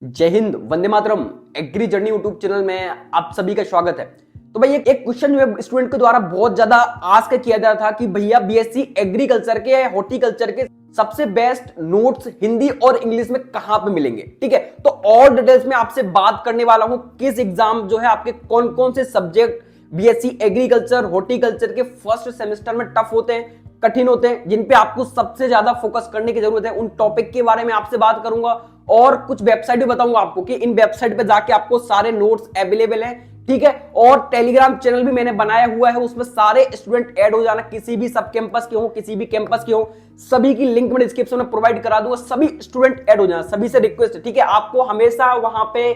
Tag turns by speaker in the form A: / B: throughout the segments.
A: जय Hind, Vande Mataram. Agree journey YouTube channel में आप सभी का स्वागत है। तो भाई एक क्वेश्चन जो है स्टूडेंट के द्वारा बहुत ज्यादा आस्क किया जा रहा था कि भैया बीएससी एग्रीकल्चर के हॉर्टिकल्चर के सबसे बेस्ट नोट्स हिंदी और इंग्लिश में कहां पे मिलेंगे। ठीक है, तो और डिटेल्स में आपसे बात करने वाला हूं किस एग्जाम जो है आपके कौन कौन से सब्जेक्ट बीएससी एग्रीकल्चर हॉर्टिकल्चर के फर्स्ट सेमेस्टर में टफ होते हैं, कठिन होते हैं, जिन पे आपको सबसे ज्यादा फोकस करने की जरूरत है। उन टॉपिक के बारे में आपसे बात करूंगा और कुछ वेबसाइट भी बताऊंगा आपको कि इन वेबसाइट पे जाके आपको सारे नोट्स अवेलेबल हैं। ठीक है, और टेलीग्राम चैनल भी मैंने बनाया हुआ है, उसमें सारे स्टूडेंट ऐड हो जाना, किसी भी सब कैंपस के हो, किसी भी कैंपस के हो, सभी की लिंक मैं डिस्क्रिप्शन में प्रोवाइड करा दूंगा। सभी स्टूडेंट ऐड हो जाना, सभी से रिक्वेस्ट है। ठीक है, आपको हमेशा वहां पे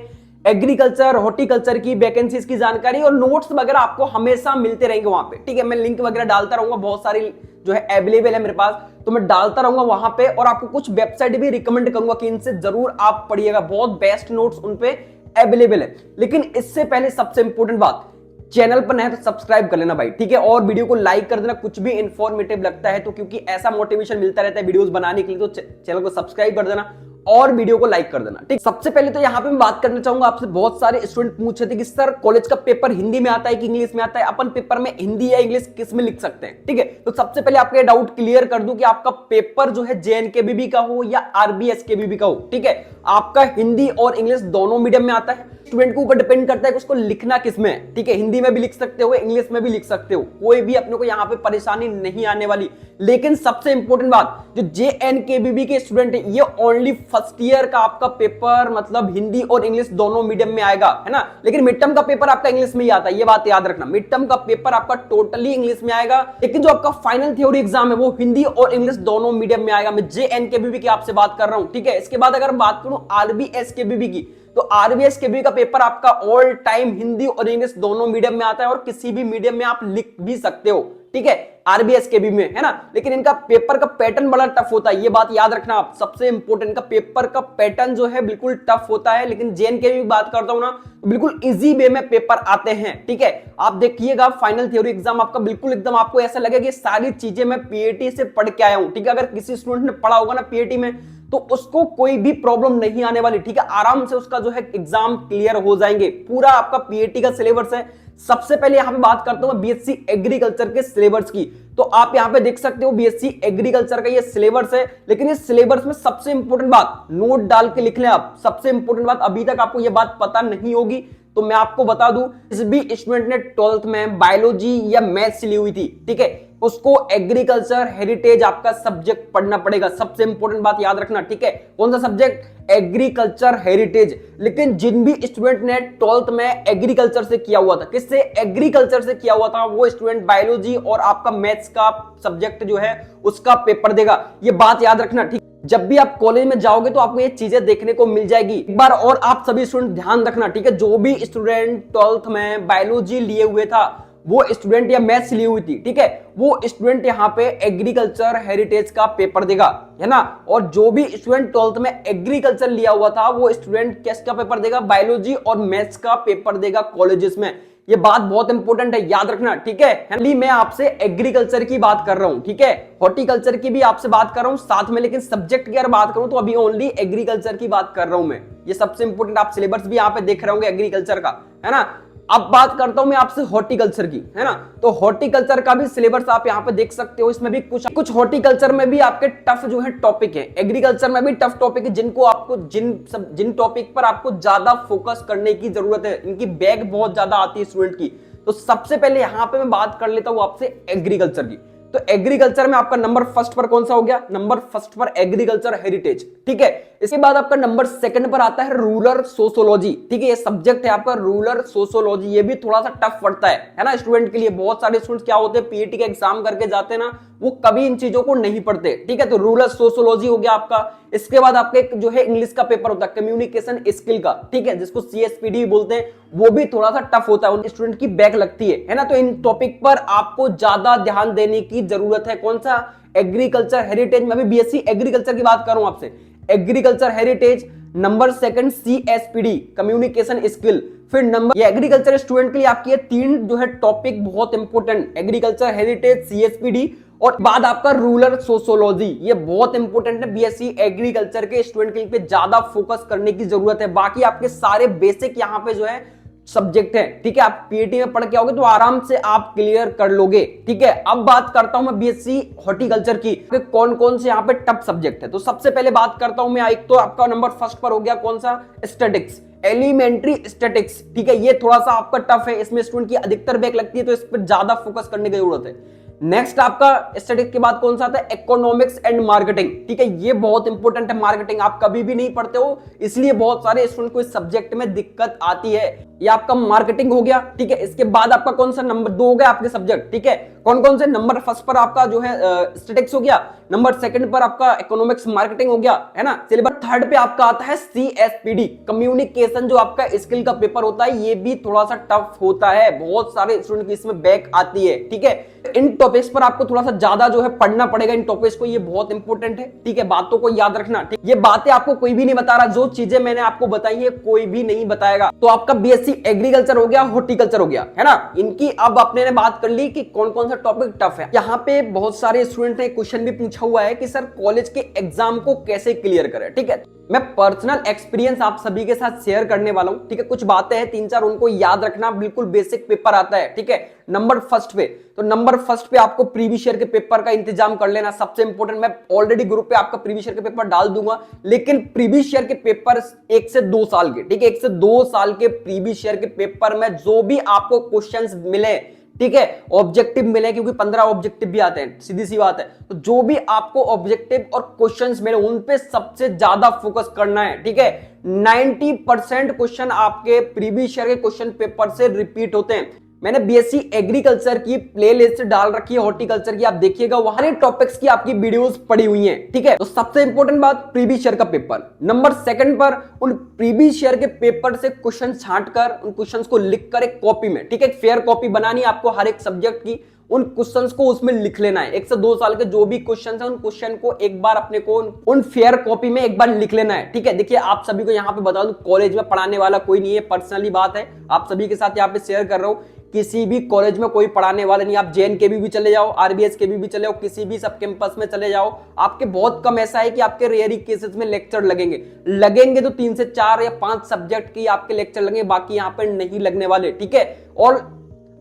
A: एग्रीकल्चर हॉर्टिकल्चर की वैकेंसीज की जानकारी और नोट्स वगैरह आपको हमेशा मिलते रहेंगे वहां पे। ठीक है, मैं लिंक वगैरह डालता रहूंगा, बहुत सारी जो है अवेलेबल है मेरे पास, तो मैं डालता रहूंगा वहां पे। और आपको कुछ वेबसाइट भी रिकमेंड करूंगा कि इनसे जरूर आप पढ़िएगा, बहुत बेस्ट नोट्स उन पे अवेलेबल है। लेकिन इससे पहले सबसे इंपॉर्टेंट बात, चैनल पर नए हैं तो सब्सक्राइब कर लेना भाई। ठीक है, और वीडियो को लाइक कर देना कुछ भी इंफॉर्मेटिव लगता है तो, क्योंकि ऐसा मोटिवेशन मिलता रहता है वीडियोस बनाने के लिए। तो चैनल को सब्सक्राइब कर देना और वीडियो को लाइक कर देना। ठीक, सबसे पहले तो यहां पे मैं बात करना चाहूंगा आपसे। बहुत सारे स्टूडेंट पूछ रहे थे कि सर कॉलेज का पेपर हिंदी में आता है कि इंग्लिश में आता है, अपन पेपर में हिंदी या इंग्लिश किस में लिख सकते हैं। ठीक है, तो सबसे पहले आपका डाउट क्लियर कर दूं कि आपका पेपर जो है जेएनकेबीबी का हो या आरबीएसकेबीबी का हो, ठीक है, आपका हिंदी और इंग्लिश दोनों मीडियम में आता है। स्टूडेंट के ऊपर डिपेंड करता है कि उसको लिखना किस में है। ठीक है, हिंदी में भी लिख सकते हो, इंग्लिश में भी लिख सकते हो, कोई भी अपने को यहाँ पे परेशानी नहीं आने वाली। लेकिन सबसे इंपॉर्टेंट बात, जो जेएनकेबीबी के स्टूडेंट है, ये ओनली फर्स्ट ईयर का आपका पेपर मतलब हिंदी और इंग्लिश दोनों मीडियम में आएगा, है ना। लेकिन मिड टर्म का पेपर आपका इंग्लिश में ही आता है, ये बात याद रखना। मिड टर्म का पेपर आपका टोटली इंग्लिश में आएगा, लेकिन जो आपका फाइनल थ्योरी एग्जाम है वो हिंदी और इंग्लिश दोनों मीडियम में आएगा। मैं जेएनकेबीबी की आपसे बात कर रहा हूं। ठीक है, इसके बाद अगर बात करूं आरबीएसकेबीबी की, तो आरबीएसकेबीबी का पेपर आपका ऑल टाइम हिंदी और इंग्लिश दोनों मीडियम में आता है और किसी भी मीडियम में आप लिख भी सकते हो। ठीक है, आरबीएसकेबीबी में, है ना। लेकिन इनका पेपर का पैटर्न बड़ा टफ होता है, ये बात याद रखना आप। सबसे इंपॉर्टेंट, इनका पेपर का पैटर्न जो है बिल्कुल टफ होता है। लेकिन जेएनकेबीबी की बात करता हूं ना, तो बिल्कुल इजी वे में पेपर आते हैं। ठीक है, आप देखिएगा फाइनल थ्योरी एग्जाम आपका बिल्कुल एकदम आपको ऐसा लगेगा कि सारी चीजें मैं पीएटी से पढ़ के आया हूं। ठीक है, अगर किसी स्टूडेंट ने पढ़ा होगा ना पीएटी में, तो उसको कोई भी प्रॉब्लम नहीं आने वाली। ठीक है, आराम से उसका जो है एग्जाम क्लियर हो जाएंगे। पूरा आपका पीएटी का सिलेबस है। सबसे पहले यहां पे बात करता हूं बीएससी एग्रीकल्चर के सिलेबस की। तो आप यहां पे देख सकते हो बीएससी एग्रीकल्चर का ये सिलेबस है। लेकिन इस सिलेबस में सबसे इंपॉर्टेंट बात, नोट डाल के लिख लें आप। सबसे इंपॉर्टेंट बात, अभी तक आपको ये बात पता नहीं होगी तो मैं आपको बता दूं, जिस भी स्टूडेंट ने 12th में बायोलॉजी या मैथ्स ली हुई थी, ठीक है, उसको एग्रीकल्चर हेरिटेज आपका सब्जेक्ट पढ़ना पड़ेगा। सबसे इंपॉर्टेंट बात याद रखना। ठीक है, कौन सा सब्जेक्ट? Agriculture heritage. लेकिन जिन भी स्टूडेंट ने 12th में एग्रीकल्चर से किया हुआ था, किससे? एग्रीकल्चर से किया हुआ था, वो स्टूडेंट बायोलॉजी और आपका मैथ्स का सब्जेक्ट जो है उसका पेपर देगा। ये बात याद रखना। ठीक, जब भी आप कॉलेज में जाओगे तो आपको ये चीजें देखने को मिल जाएगी। एक बार और आप सभी स्टूडेंट ध्यान रखना। ठीक है, जो भी स्टूडेंट 12th में बायोलॉजी लिए हुए था, वो स्टूडेंट या मैथ्स ली हुई थी, ठीक है, वो स्टूडेंट यहाँ पे एग्रीकल्चर हेरिटेज का पेपर देगा, है ना। और जो भी स्टूडेंट 12th में एग्रीकल्चर लिया हुआ था, वो स्टूडेंट किसका पेपर देगा? बायोलॉजी और मैथ्स का पेपर देगा कॉलेजेस में। ये बात बहुत इंपॉर्टेंट है, याद रखना। ठीक है, मैं आपसे एग्रीकल्चर की बात कर रहा हूं, ठीक है, हॉर्टिकल्चर की भी आपसे बात कर रहा हूं साथ में। लेकिन सब्जेक्ट की अगर बात करूं तो अभी ओनली एग्रीकल्चर की बात कर रहा हूं मैं। ये सबसे इंपॉर्टेंट, आप सिलेबस भी यहां पे देख रहे होंगे एग्रीकल्चर का, है ना। अब बात करता हूं मैं आपसे हॉर्टिकल्चर की, है ना। तो हॉर्टिकल्चर का भी सिलेबस आप यहां पे देख सकते हो। इसमें भी कुछ हॉर्टिकल्चर में भी आपके टफ जो है टॉपिक है, एग्रीकल्चर में भी टफ टॉपिक है, जिनको आपको जिन टॉपिक पर आपको ज्यादा फोकस करने की जरूरत है। इनकी बैग बहुत ज्यादा आती है स्टूडेंट की। तो सबसे पहले यहां पे मैं बात कर लेता हूं आपसे एग्रीकल्चर की। तो एग्रीकल्चर में आपका नंबर फर्स्ट पर कौन सा हो गया? नंबर फर्स्ट पर एग्रीकल्चर हेरिटेज। ठीक है, इसके बाद आपका नंबर सेकंड पर आता है रूरल सोशियोलॉजी। ठीक है, ये सब्जेक्ट है आपका रूरल सोशियोलॉजी। ये भी थोड़ा सा टफ पड़ता है ना स्टूडेंट के लिए। बहुत सारे स्टूडेंट्स क्या होते हैं, पीएटी का एग्जाम करके जाते हैं ना, वो कभी इन चीजों को नहीं पढ़ते। ठीक है, तो रूरल सोशियोलॉजी हो गया आपका। इसके बाद आपका एक जो है इंग्लिश का पेपर होता है कम्युनिकेशन स्किल का, ठीक है, जिसको सीएसपीडी बोलते हैं, वो भी थोड़ा सा टफ होता है, उन स्टूडेंट की बैक लगती है ना। तो इन टॉपिक पर आपको ज्यादा ध्यान देने की जरूरत है। कौन सा? एग्रीकल्चर हेरिटेज में। अभी बीएससी एग्रीकल्चर की बात करूं आपसे, agriculture heritage. Number second CSPD communication skill. फिर नंबर, ये एग्रीकल्चर स्टूडेंट के लिए आपकी ये तीन जो है टॉपिक बहुत इंपॉर्टेंट, एग्रीकल्चर हेरिटेज, सीएसपीडी और बाद आपका रूरल सोशियोलॉजी, ये बहुत इंपॉर्टेंट है, बीएससी एग्रीकल्चर के स्टूडेंट के पे ज्यादा फोकस करने की जरूरत है। बाकी आपके सारे बेसिक यहाँ पे जो है सब्जेक्ट है, ठीक है, आप पीएटी में पढ़ के आओगे तो आराम से आप क्लियर कर लोगे, ठीक है। अब बात करता हूं मैं बीएससी हॉर्टिकल्चर की, कौन कौन से यहाँ पे टफ सब्जेक्ट है। तो सबसे पहले बात करता हूं मैं, एक तो आपका नंबर फर्स्ट पर हो गया कौन सा, स्टैटिक्स, एलिमेंट्री स्टैटिक्स, ठीक है, ये थोड़ा सा आपका टफ है, इसमें स्टूडेंट की अधिकतर बैक लगती है, तो इस पर ज्यादा फोकस करने की जरूरत है। नेक्स्ट आपका स्टैटिक्स के बाद कौन सा आता है, इकोनॉमिक्स एंड मार्केटिंग, ठीक है, ये बहुत इंपॉर्टेंट है, मार्केटिंग आप कभी भी नहीं पढ़ते हो, इसलिए बहुत सारे स्टूडेंट को इस सब्जेक्ट में दिक्कत आती है। ये आपका मार्केटिंग हो गया, ठीक है। इसके बाद आपका कौन सा नंबर 2 हो गया आपके सब्जेक्ट, ठीक है, कौन कौन से, नंबर फर्स्ट पर आपका जो है स्टैटिक्स हो गया, नंबर सेकंड पर आपका इकोनॉमिक्स मार्केटिंग हो गया, है ना। सिलेबस थर्ड पे आपका आता है सीएसपीडी, कम्युनिकेशन, जो आपका स्किल का पेपर होता है, ये भी थोड़ा सा टफ होता है, बहुत सारे स्टूडेंट की इसमें बैक आती है, ठीक है। इन टॉपिक्स पर आपको थोड़ा सा ज्यादा जो है पढ़ना पड़ेगा, इन टॉपिक्स को, ये बहुत इंपॉर्टेंट है, ठीक है, बातों को याद रखना, ठीक। ये बातें आपको कोई भी नहीं बता रहा, जो चीजें मैंने आपको बताई है कोई भी नहीं बताएगा। तो आपका बीएससी एग्रीकल्चर हो गया, हॉर्टिकल्चर हो गया, है ना, इनकी अब आपने बात कर ली कि कौन कौन सा टॉपिक टफ है। यहाँ पे बहुत सारे स्टूडेंट ने क्वेश्चन भी पूछा हुआ है कि सर कॉलेज के एग्जाम को कैसे क्लियर करें, ठीक है। मैं पर्सनल एक्सपीरियंस आप सभी के साथ शेयर करने वाला हूं, ठीक है, कुछ बातें हैं 3-4 उनको याद रखना, बिल्कुल बेसिक पेपर आता है, ठीक है। नंबर फर्स्ट पे, तो नंबर फर्स्ट पे आपको प्रीवियस ईयर के पेपर का इंतजाम कर लेना, सबसे इंपॉर्टेंट। मैं ऑलरेडी ग्रुप पे आपका प्रीवियस ईयर के पेपर डाल दूंगा, लेकिन प्रीवियस ईयर के पेपर 1 से 2 साल के, ठीक है, 1 से 2 साल के प्रीवियस ईयर के पेपर में जो भी आपको क्वेश्चंस मिले, ठीक है, ऑब्जेक्टिव मिले, क्योंकि 15 ऑब्जेक्टिव भी आते हैं, सीधी सी बात है, तो जो भी आपको ऑब्जेक्टिव और क्वेश्चंस मिले उन पे सबसे ज्यादा फोकस करना है, ठीक है। 90% क्वेश्चन आपके प्रीवियस ईयर के क्वेश्चन पेपर से रिपीट होते हैं। मैंने बीएससी एग्रीकल्चर की प्लेलिस्ट डाल रखी है, हॉर्टिकल्चर की, आप देखिएगा, वहां टॉपिक्स की आपकी वीडियोस पड़ी हुई हैं, ठीक है। तो सबसे इंपॉर्टेंट बात, प्रीवियस ईयर का पेपर। नंबर सेकंड पर उन प्रीवियस ईयर के पेपर से क्वेश्चन छांटकर उन क्वेश्चंस को लिखकर एक कॉपी में, ठीक है, एक फेयर कॉपी बनानी है आपको हर एक सब्जेक्ट की, उन क्वेश्चंस को उसमें लिख लेना है। 1 से 2 साल के जो भी क्वेश्चंस हैं, उन क्वेश्चन को एक बार अपने को उन फेयर कॉपी में एक बार लिख लेना है, ठीक है। देखिए आप सभी को यहाँ पे बता दूं, कॉलेज में पढ़ाने वाला कोई नहीं है, पर्सनली बात है, आप सभी के साथ यहाँ पे शेयर कर रहा हूँ, किसी भी कॉलेज में कोई पढ़ाने वाले नहीं। आप जेएनकेवी भी चले जाओ, आरबीएसकेवी भी चले जाओ, किसी भी सब कैंपस में चले जाओ, आपके बहुत कम ऐसा है कि आपके रेयरी केसेस में लेक्चर लगेंगे तो 3 से 4 या 5 सब्जेक्ट की आपके लेक्चर लगेंगे, बाकी यहाँ पर नहीं लगने वाले, ठीक है। और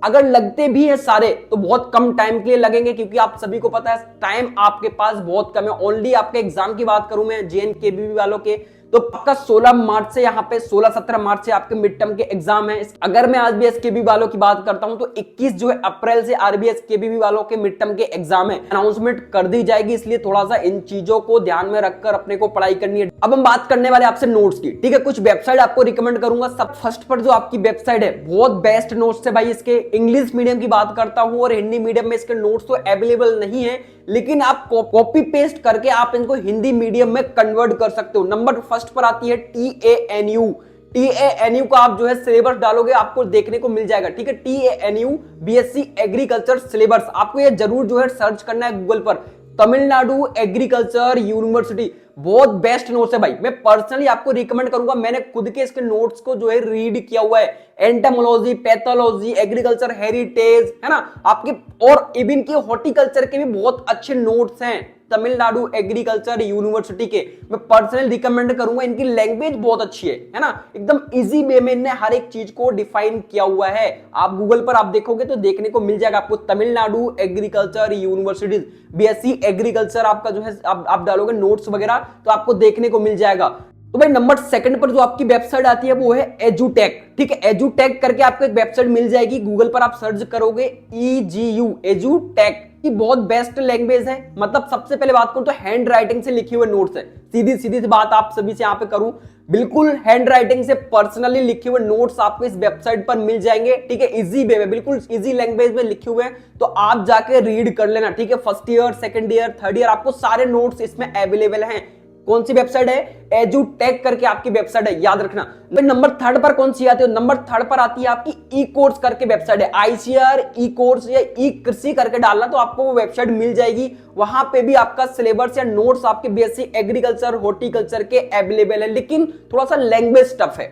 A: अगर लगते भी है सारे तो बहुत कम टाइम के लिए लगेंगे, क्योंकि आप सभी को पता है टाइम आपके पास बहुत कम है। ओनली आपके एग्जाम की बात करूं मैं जेएनकेवी वालों के, तो पक्का 16 मार्च से यहाँ पे 16-17 मार्च से आपके मिड टर्म के एग्जाम है। अगर मैं आरबीएसकेवी वालों की बात करता हूं तो 21 जो है अप्रैल से आरबीएसकेवी वालों के मिड टर्म के एग्जाम है, अनाउंसमेंट कर दी जाएगी, इसलिए थोड़ा सा इन चीजों को ध्यान में रखकर अपने को पढ़ाई करनी है। अब हम बात करने वाले आपसे नोट्स की, ठीक है। कुछ वेबसाइट आपको रिकमेंड करूंगा। सब फर्स्ट पर जो आपकी वेबसाइट है, बहुत बेस्ट नोट्स है भाई इसके। इंग्लिश मीडियम की बात करता हूं और हिंदी मीडियम में इसके नोट्स तो अवेलेबल नहीं है, लेकिन आप कॉपी पेस्ट करके आप इनको हिंदी मीडियम में कन्वर्ट कर सकते हो। नंबर फर्स्ट पर आती है TANU। TANU का आप जो है सिलेबस डालोगे आपको देखने को मिल जाएगा, ठीक है। TANU बीएससी एग्रीकल्चर सिलेबस, आपको ये जरूर जो है सर्च करना है गूगल पर, तमिलनाडु एग्रीकल्चर यूनिवर्सिटी। बहुत बेस्ट नोट्स है भाई, मैं पर्सनली आपको रिकमेंड करूंगा, मैंने खुद के इसके नोट्स को जो है रीड किया हुआ है। एंटोमोलॉजी, पैथोलॉजी, एग्रीकल्चर हेरिटेज, है ना, आपके और इवन की हॉर्टिकल्चर के भी बहुत अच्छे नोट्स हैं तमिलनाडु एग्रीकल्चर यूनिवर्सिटी के। मैं पर्सनली रिकमेंड करूंगा, इनकी लैंग्वेज बहुत अच्छी है ना, एकदम इजी वे में इन्होंने हर एक चीज को डिफाइन किया हुआ है। आप गूगल पर आप देखोगे तो देखने को मिल जाएगा आपको, Tamil Nadu agriculture university BSc agriculture आपका जो है आप डालोगे नोट्स वगैरह तो आपको देखने को मिल जाएगा। तो भाई नंबर सेकंड पर जो आपकी वेबसाइट आती है वो है एजुटेक, ठीक है। एजुटेक करके आपको एक वेबसाइट मिल जाएगी, गूगल पर आप सर्च करोगे EGU एजुटेक की, बहुत बेस्ट लैंग्वेज है। मतलब सबसे पहले बात करूं तो हैंड राइटिंग से लिखे हुए नोट्स है, सीधी सी बात आप सभी से यहाँ पे करूं, बिल्कुल हैंड राइटिंग से पर्सनली लिखे हुए नोट्स आपको इस वेबसाइट पर मिल जाएंगे, ठीक है। इजी वे में, बिल्कुल इजी लैंग्वेज में लिखे हुए हैं, तो आप जाके रीड कर लेना, ठीक है। First year, second year, third year आपको सारे नोट्स इसमें अवेलेबल हैं। कौन सी वेबसाइट है? एजुटेक करके आपकी वेबसाइट है, याद रखना। नंबर थर्ड पर कौन सी आती है? नंबर थर्ड पर आती है आपकी ई कोर्स करके वेबसाइट है, ICR ई कोर्स या ई कृषि करके डालना तो आपको वो वेबसाइट मिल जाएगी। वहां पे भी आपका सिलेबस या नोट्स आपके बीएससी एग्रीकल्चर, हॉर्टिकल्चर के अवेलेबल है, लेकिन थोड़ा सा लैंग्वेज टफ है।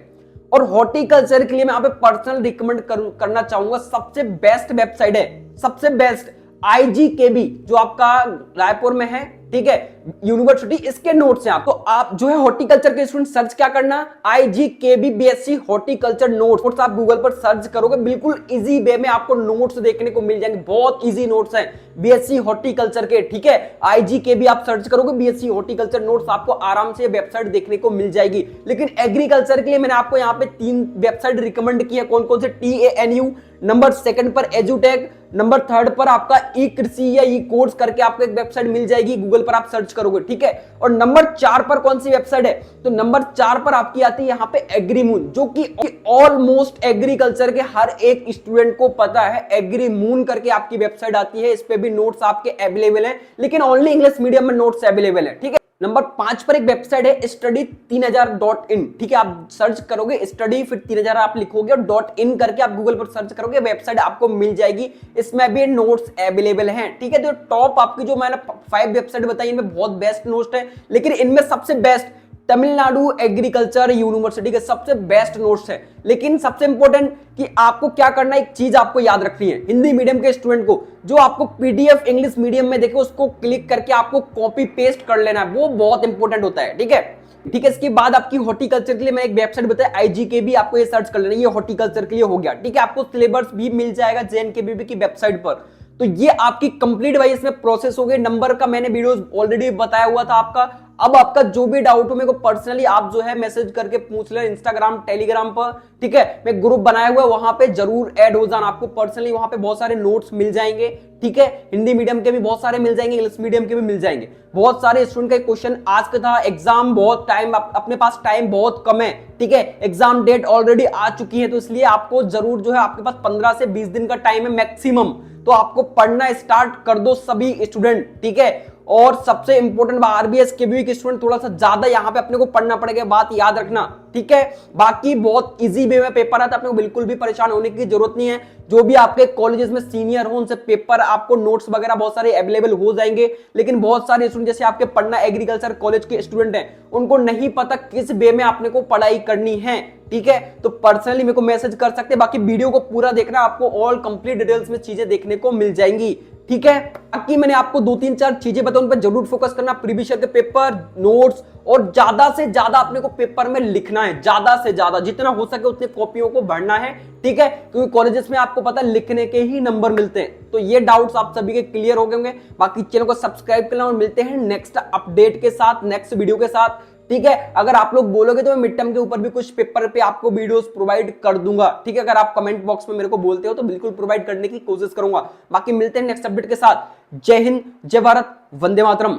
A: और हॉर्टिकल्चर के लिए मैं यहाँ पे पर्सनल रिकमेंड करना चाहूंगा, सबसे बेस्ट वेबसाइट है, सबसे बेस्ट IGKB जो आपका रायपुर में है, ठीक है, यूनिवर्सिटी, इसके नोट्स हैं। तो आप जो है हॉर्टिकल्चर के स्टूडेंट सर्च क्या करना, IGKB BSc हॉर्टिकल्चर नोट्स आप गूगल पर सर्च करोगे, बिल्कुल इजी वे में आपको नोट्स देखने को मिल जाएंगे। बहुत इजी नोट्स हैं BSc हॉर्टिकल्चर के, ठीक है। IGKB आप सर्च करोगे BSc हॉर्टिकल्चर नोट्स, आपको आराम से वेबसाइट देखने को मिल जाएगी। लेकिन एग्रीकल्चर के लिए मैंने आपको यहाँ पे 3 वेबसाइट रिकमेंड की है। कौन कौन से, TANU, नंबर 2 पर एजुटेक, नंबर 3 पर आपका ई कृषि या ई कोर्स करके आपको एक वेबसाइट मिल जाएगी, गूगल पर आप सर्च करोगे, ठीक है। और नंबर 4 पर कौन सी वेबसाइट है, तो नंबर 4 पर आपकी आती है यहाँ पे एग्रीमून, जो कि ऑलमोस्ट एग्रीकल्चर के हर एक स्टूडेंट को पता है। एग्रीमून करके आपकी वेबसाइट आती है, इस पे भी नोट्स आपके अवेलेबल है, लेकिन ओनली इंग्लिश मीडियम में नोट्स अवेलेबल है, ठीक है। नंबर 5 पर एक वेबसाइट है study3000.in, ठीक है। आप सर्च करोगे स्टडी फिर 3000 आप लिखोगे और .in करके आप गूगल पर सर्च करोगे, वेबसाइट आपको मिल जाएगी, इसमें भी नोट्स अवेलेबल हैं, ठीक है। तो टॉप आपकी जो मैंने 5 वेबसाइट बताई, इनमें बहुत बेस्ट नोट्स है, लेकिन इनमें सबसे बेस्ट तमिलनाडु एग्रीकल्चर यूनिवर्सिटी के सबसे बेस्ट नोट्स है। लेकिन सबसे इंपॉर्टेंट कि आपको क्या करना है, एक चीज आपको याद रखनी है, हिंदी मीडियम के स्टूडेंट को, जो आपको PDF इंग्लिश मीडियम में देखे उसको क्लिक करके आपको कॉपी पेस्ट कर लेना है, वो बहुत इंपॉर्टेंट होता है, ठीक है। ठीक है, इसके बाद आपकी हॉर्टिकल्चर के लिए मैं एक वेबसाइट बताया IGKB, आपको ये सर्च कर लेना, ये हॉर्टिकल्चर के लिए हो गया, ठीक है। आपको सिलेबस भी मिल जाएगा JNKBB की वेबसाइट पर। तो ये आपकी कंप्लीट भाई इसमें प्रोसेस हो गई। नंबर का मैंने वीडियोस ऑलरेडी बताया हुआ था आपका। अब आपका जो भी डाउट हो मेरे को पर्सनली आप जो है मैसेज करके पूछ ले, इंस्टाग्राम टेलीग्राम पर, ठीक है। मैं ग्रुप बनाया हुआ है, वहां पे जरूर ऐड हो जाना, आपको पर्सनली वहां पे बहुत सारे नोट्स मिल जाएंगे, ठीक है। हिंदी मीडियम के भी बहुत सारे मिल जाएंगे, इंग्लिश मीडियम के भी मिल जाएंगे। बहुत सारे स्टूडेंट का क्वेश्चन आज का था, एग्जाम बहुत टाइम, अपने पास टाइम बहुत कम है, ठीक है। एग्जाम डेट ऑलरेडी आ चुकी है, तो इसलिए आपको जरूर जो है, आपके पास 15 से 20 दिन का टाइम है मैक्सिमम, तो आपको पढ़ना स्टार्ट कर दो सभी स्टूडेंट, ठीक है। और सबसे इंपॉर्टेंट RBS KBV के स्टूडेंट थोड़ा सा ज्यादा यहाँ पे अपने को पढ़ना पड़ेगा, बात याद रखना, ठीक है। बाकी बहुत इजी वे में पेपर आता है, अपने को बिल्कुल भी परेशान होने की जरूरत नहीं है। जो भी आपके कॉलेजेस में सीनियर हो उनसे पेपर, आपको नोट्स वगैरह बहुत सारे अवेलेबल हो जाएंगे। लेकिन बहुत सारे स्टूडेंट जैसे आपके पढ़ना एग्रीकल्चर कॉलेज के स्टूडेंट हैं, उनको नहीं पता किस वे में आपने को पढ़ाई करनी है, ठीक है। तो पर्सनली मेरे को मैसेज कर सकते हैं, बाकी वीडियो को पूरा देखना, आपको ऑल कंप्लीट डिटेल्स में चीजें देखने को मिल जाएंगी, ठीक है। बाकी मैंने आपको 2-3-4 चीजें बताऊं, उन पर जरूर फोकस करना, प्रीवियस ईयर के पेपर, नोट्स, और ज्यादा से ज्यादा अपने को पेपर में लिखना है, ज्यादा से ज्यादा जितना हो सके उतने कॉपियों को भरना है, ठीक है। क्योंकि कॉलेजेस में आपको पता है लिखने के ही नंबर मिलते हैं। तो ये डाउट्स आप सभी के क्लियर हो गए होंगे। बाकी चैनल को सब्सक्राइब करना, और मिलते हैं नेक्स्ट अपडेट के साथ, नेक्स्ट वीडियो के साथ, ठीक है। अगर आप लोग बोलोगे तो मैं मिड टर्म के ऊपर भी कुछ पेपर पे आपको वीडियोस प्रोवाइड कर दूंगा, ठीक है। अगर आप कमेंट बॉक्स में मेरे को बोलते हो तो बिल्कुल प्रोवाइड करने की कोशिश करूंगा। बाकी मिलते हैं नेक्स्ट अपडेट के साथ। जय हिंद, जय भारत, वंदे मातरम।